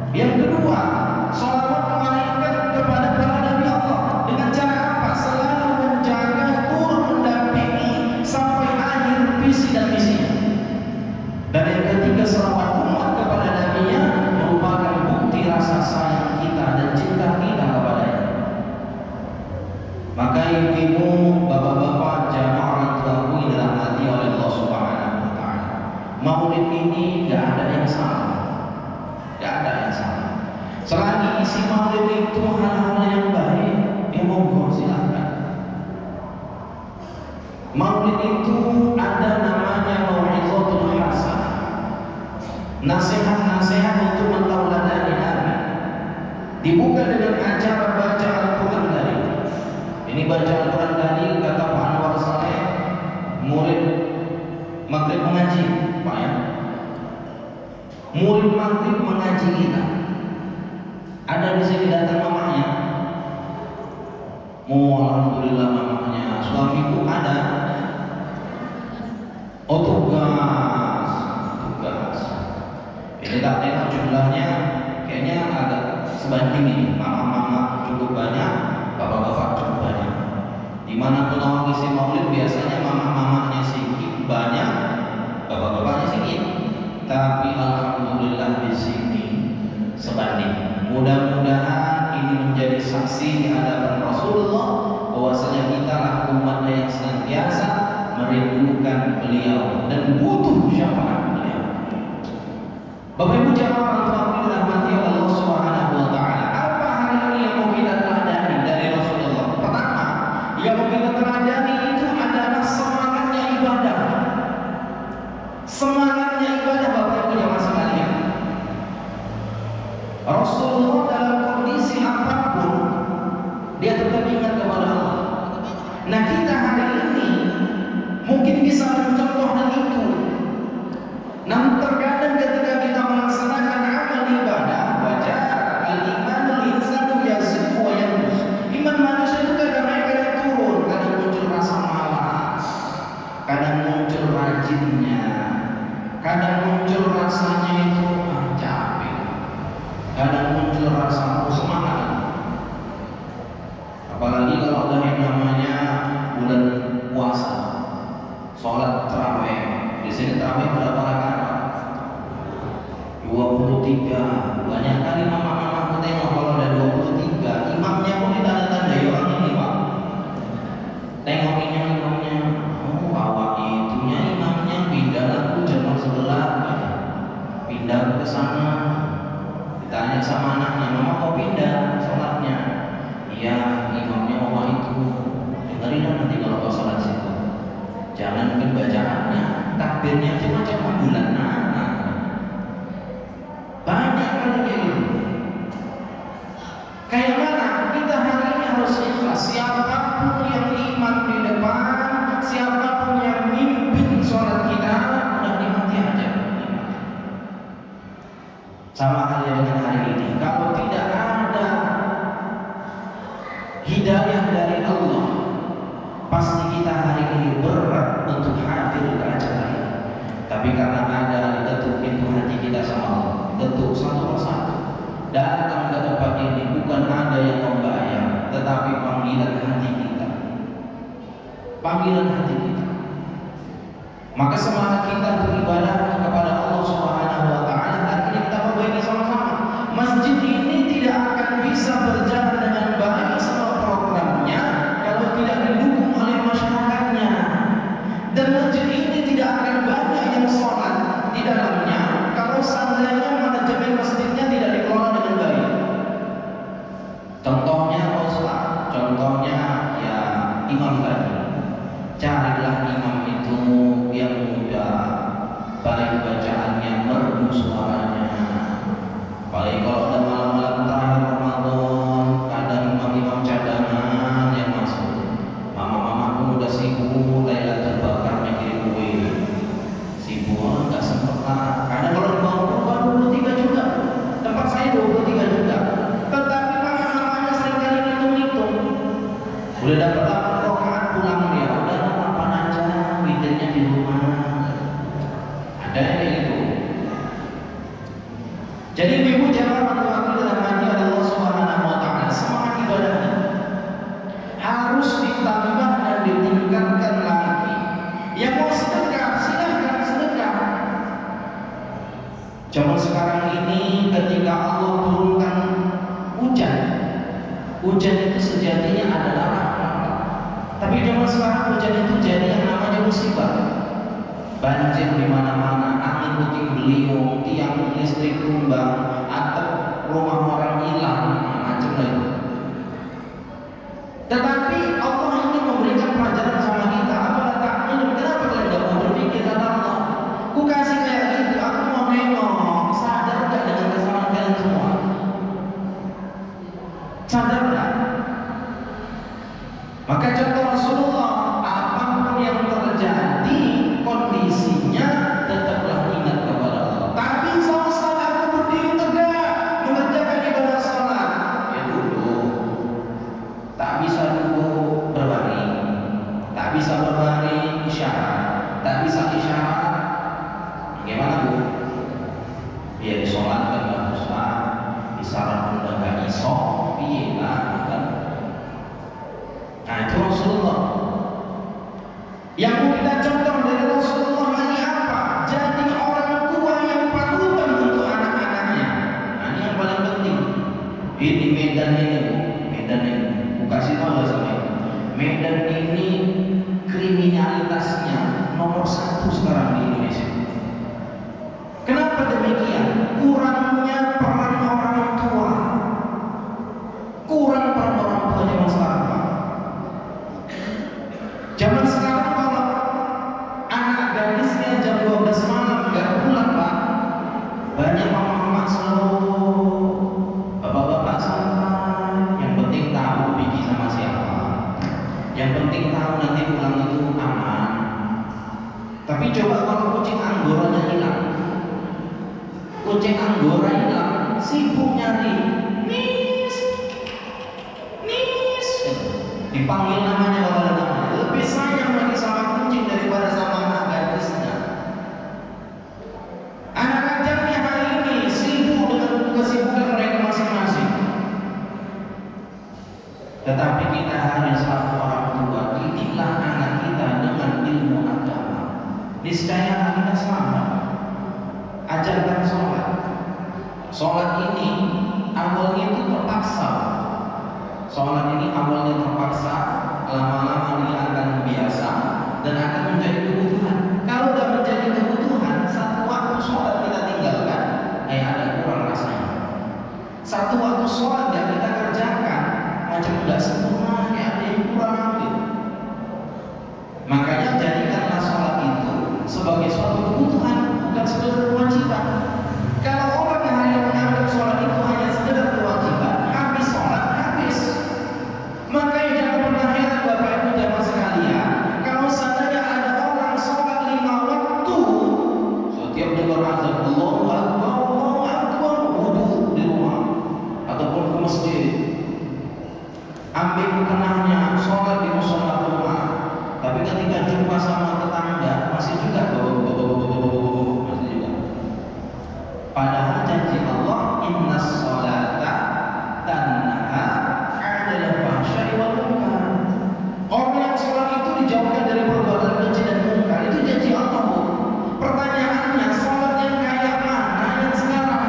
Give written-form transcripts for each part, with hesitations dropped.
Yang kedua, sholawat malaikat kepada para nabi Allah dengan cara apa? Selalu menjaga, turut mendampingi sampai akhir visi dan misinya. Dan yang ketiga, sholawat umat kepada nabinya merupakan bukti rasa sayang kita dan cinta kita kepadanya. Maka ibu-ibu, bapak-bapak, jamaah orang tuaku yang dirahmati oleh Allah Subhanahu wa Ta'ala, Maulid ini gak ada yang salah, gak ada yang salah. Selagi isi Maulid itu hal-hal yang baik, ya monggo silahkan. Maulid itu ada namanya mau'izatul hasanah, nasihat-nasihat untuk mentauladani Nabi. Dibuka dengan acara baca Al-Quran tadi. Ini baca Al-Quran tadi kata Pak Anwar Saleh, murid maghrib mengaji, Pak ya. Murid maghrib mengaji kita. Ada di sini datang mamanya. Alhamdulillah mamanya. Suamiku ada. Oh tugas. Ini tak tengok jumlahnya, kayaknya agak sebanding ini. Mama-mama cukup banyak, bapak-bapak cukup banyak. Dimana pun isi maulid biasanya mama-mamanya sedikit banyak, bapak-bapaknya sedikit. Tapi alhamdulillah di sini sebanding. Mudah-mudahan ini menjadi saksi di hadapan Rasulullah bahwasanya kita lah umat yang senantiasa merindukan beliau dan butuh syafaat beliau. Bapak Ibu jamaah orang tua yang dirahmati oleh Allah Subhanahu wa Ta'ala, apa hari ini yang mau kita teladani dari Rasulullah? Pertama, yang mau kita teladani itu adalah semangatnya ibadah. Semangatnya ibadah Bapak Ibu jamaah sekalian. Rasulullah dalam kondisi apapun dia tetap ingat kepada Allah. Nah kita hari ini mungkin bisa mencontoh hal itu. Namun terkadang ketika kita melaksanakan amal ibadah, baca al-imanul insanu yazid wa yanqus. Iman manusia itu kadang naik kadang turun, kadang muncul rasa malas, kadang muncul rajinnya, kadang muncul rasanya itu capek, kadang muncul rasa semangat. Apalagi kalau ada yang namanya bulan puasa, sholat tarawih. Di sini tarawih berapa rakaat? 23. Banyak kali mama-mama aku tengok kalau ada 23, imamnya pun ditanda-tanda orang ini Pak. Tengokinya imamnya, oh awak itunya imamnya pindah lagu jam sebelah, pindah ke sana. Ditanya sama anaknya, mama kok pindah sholatnya? Iya, imamnya awak itu. Dengerin nanti kalau kau sholat situ. Jangan mungkin bacaannya, takbirnya cuma bulan. Banyak kali kayak gitu. Kayak mana? Kita hari ini harus ikhlas. Siapapun yang imam di depan, siapapun yang mimpin sholat kita, udah nikmati aja. Sama halnya dengan hari ini. Kalau tidak ada hidayah dari Allah, pasti kita hari ini berat untuk hadir ke acara ini. Tapi karena ada diketuk pintu hati kita sama Allah, ketuk satu persatu, datang ke tempat ini bukan ada yang membayar, tetapi panggilan hati kita, panggilan hati kita. Maka semangat kita beribadah kepada Allah Subhanahu wa Ta'ala hari ini kita perbaiki sama-sama. Masjid ini tidak akan bisa berjalan dengan baik sama programnya kalau tidak didukung oleh masyarakatnya. Dan masjid ini tidak akan banyak yang sholat di dalamnya kalau seandainya manajemen masjidnya tidak dikelola dengan baik. Contohnya Ustaz, contohnya ya imam tadi. Carilah imam itu yang muda, baik bacaannya, merdu suaranya. Paling kalau ada malam-malam terakhir Ramadan, kadang imam-imam cadangan yang masuk. Mama-mama pun udah sibuk, Lailatul Bakar mikirin kue. Sibuk, nggak sempet lah. Kadang kalau di bawah 23 juta, tempat saya 23 juta. Tetapi mama-mamanya seringkali ngitung-ngitung. Udah dapat 8 rakaat pulang dia, udah apa aja, witirnya di rumah. Ada yang kayak gitu. Hujan itu sejatinya adalah rahmat. Tapi zaman sekarang hujan itu jadi yang namanya musibah. Banjir di mana-mana, angin puting beliung, tiang listrik tumbang, atap rumah orang hilang, macam itu. Tetapi Allah ingin memberikan pelajaran sama kita. Apa takmin? Kenapa kalian tidak mau berpikir kata Allah? Ku kasih kayak gitu, aku mau nengok. Sadar gak dengan kesalahan kalian semua? Sadar gak? Maka contoh Rasulullah, apapun yang terjadi, kondisinya tetaplah ingat kepada Allah. Tapi saat aku berdiri tegak mengerjakan ibadah salat, ya duduk. Tak bisa duduk berbaring, tak bisa berbaring isyarat, tak bisa isyarat. Gimana bu? Ya disolatkan nggak usah, isyarat pun nggak iso, iya kan? Nah itu Rasulullah. Yang mau kita contoh dari Rasulullah lagi apa? Jadi orang tua yang panutan untuk anak-anaknya. Nah ini yang paling penting. Ini Medan ini bu, Medan ini. Kasih tahu gak sama ini? Medan ini kriminalitasnya nomor 1 sekarang di Indonesia. Kenapa demikian? Kurangnya peran orang tua. Kurang peran orang tua zaman sekarang Pak. Zaman sekarang kalau anak gadisnya jam 12 malam gak pulang Pak, banyak mama-mama selalu bapak-bapak santai, yang penting tahu pergi sama siapa, yang penting tahu nanti pulang itu aman. Tapi coba kalau kucing anggoranya hilang, kucing anggora hilang, sibuk nyari, nis, nis, dipanggil namanya kalau ada namanya. Lebih sayang lagi sama kucing daripada sama anak gadisnya. Anak rajanya hari ini sibuk dengan kesibukan mereka masing-masing. Tetapi kita harus selaku orang tua, didiklah anak kita dengan ilmu agama. Niscaya kita selamat. Ajarkan sholat. Sholat ini awalnya itu terpaksa. Sholat ini awalnya terpaksa, lama-lama dia akan biasa dan akan menjadi kebutuhan. Kalau sudah menjadi kebutuhan, satu waktu sholat kita tinggalkan, ada kurang rasanya. Satu waktu sholat yang kita kerjakan macam tidak sempurna, ada yang kurang gitu. Makanya jadikanlah sholat itu sebagai suatu kebutuhan, bukan sekedar kewajiban. Kalau orang yang hanya menganggap sholat itu hanya sekedar kewajiban, habis sholat habis. Makanya jangan pernah heran Bapak Ibu jamaah sekalian, kalau seandainya ada orang sholat 5 waktu, setiap dengar azan Allahu Akbar, wudu di rumah ataupun ke masjid, ambil kenahnya sholat di musola rumah. Tapi ketika jumpa sama tetangga masih juga masih juga. Padahal janji Allah, innas sholata tanha 'anil fahsya'i wal munkar. Orang yang sholat itu dijauhkan dari perbuatan keji dan munkar. Itu janji Allah. Pertanyaannya, sholat yang kayak mana yang sekarang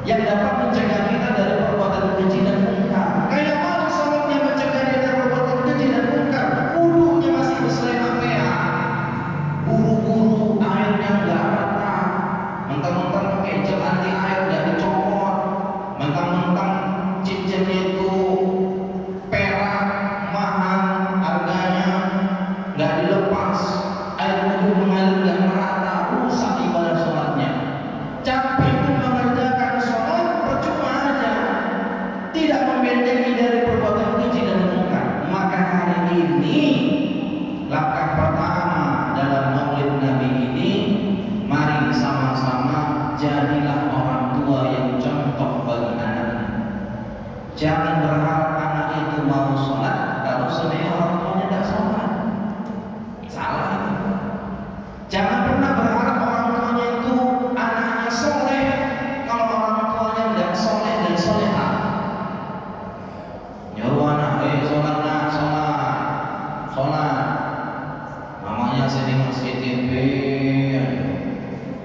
yang dapat mencegah kita dari perbuatan keji dan munkar? Kayak mana sholatnya mencegah kita dari perbuatan keji dan munkar? Wudunya masih berselema-lema, buru-buru, airnya nggak rata, mentang-mentang pakai gel anti air nggak dicopot, mentang-mentang cincinnya itu perak mahal harganya nggak dilepas, air wudhu mengalir nggak merata, rusak ibadah sholatnya. Capek pun mengerjakan sholat, percuma aja, tidak membentengi dari perbuatan keji dan munkar. Maka hari ini langkah pertama dalam Maulid Nabi ini, mari sama-sama jadilah orang tua yang contoh bagi anaknya. Jangan berharap anak itu mau sholat kalau sebenarnya orang tuanya tidak sholat. Salah itu. Jangan pernah berharap orang tuanya itu anaknya soleh kalau orang tuanya tidak soleh dan soleha. Nyuruh anak, sholat nak, sholat. Namanya sering masih TV,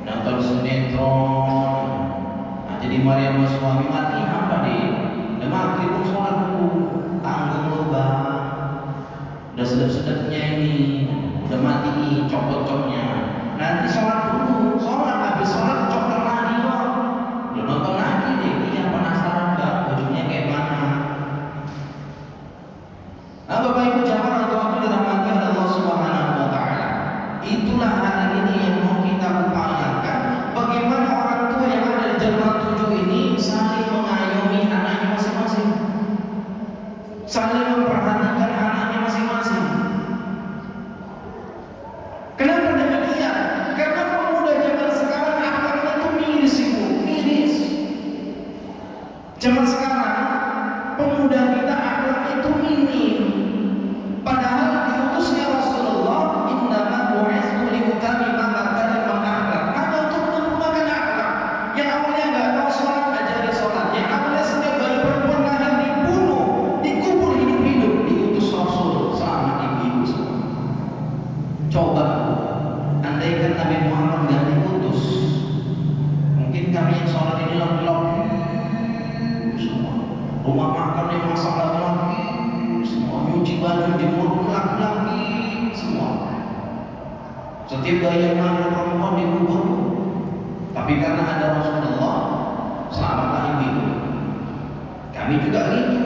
nonton sinetron. Nah, jadi Maria suami mati apa deh? Udah maghrib pun sholat dulu, tanggung lo bang. Udah sedap-sedapnya ini, udah mati copot-copotnya. Nanti sholat dulu, sholat habis sholat copot lagi kok. Udah nonton lagi deh, iya penasaran bang, ujungnya kayak mana? Nah, Bapak Ibu jamaah atau aku dirahmati oleh Allah Subhanahu wa taala. Itulah hari ini yang mau kita upayakan, bagaimana orang tua yang ada di Jamaah 7 ini saling mengayomi anaknya masing-masing. Saling memperhatikan anaknya masing-masing. Kenapa demikian? Karena pemuda zaman sekarang akhlaknya itu miris Ibu, miris. Zaman sekarang pemuda kita akhlaknya itu minim. Padahal diutusnya Rasulullah, innama bu'itsu liutamima makarimah akhlak. Maka untuk menyempurnakan akhlak. Yang awalnya nggak tahu sholat, ajari sholat. Yang awalnya setiap bayi perempuan lahir dibunuh, dikubur hidup-hidup, diutus Rasul selamat ibu-ibu semua. Coba, andaikan Nabi Muhammad nggak diutus, mungkin kami yang sholat ini laki-laki semua. Rumah makan yang masak laki-laki semua, nyuci baju jemur laki-laki semua. Setiap bayi yang lahir perempuan dikubur. Tapi karena ada Rasulullah, selamatlah ibu. Kami juga gitu.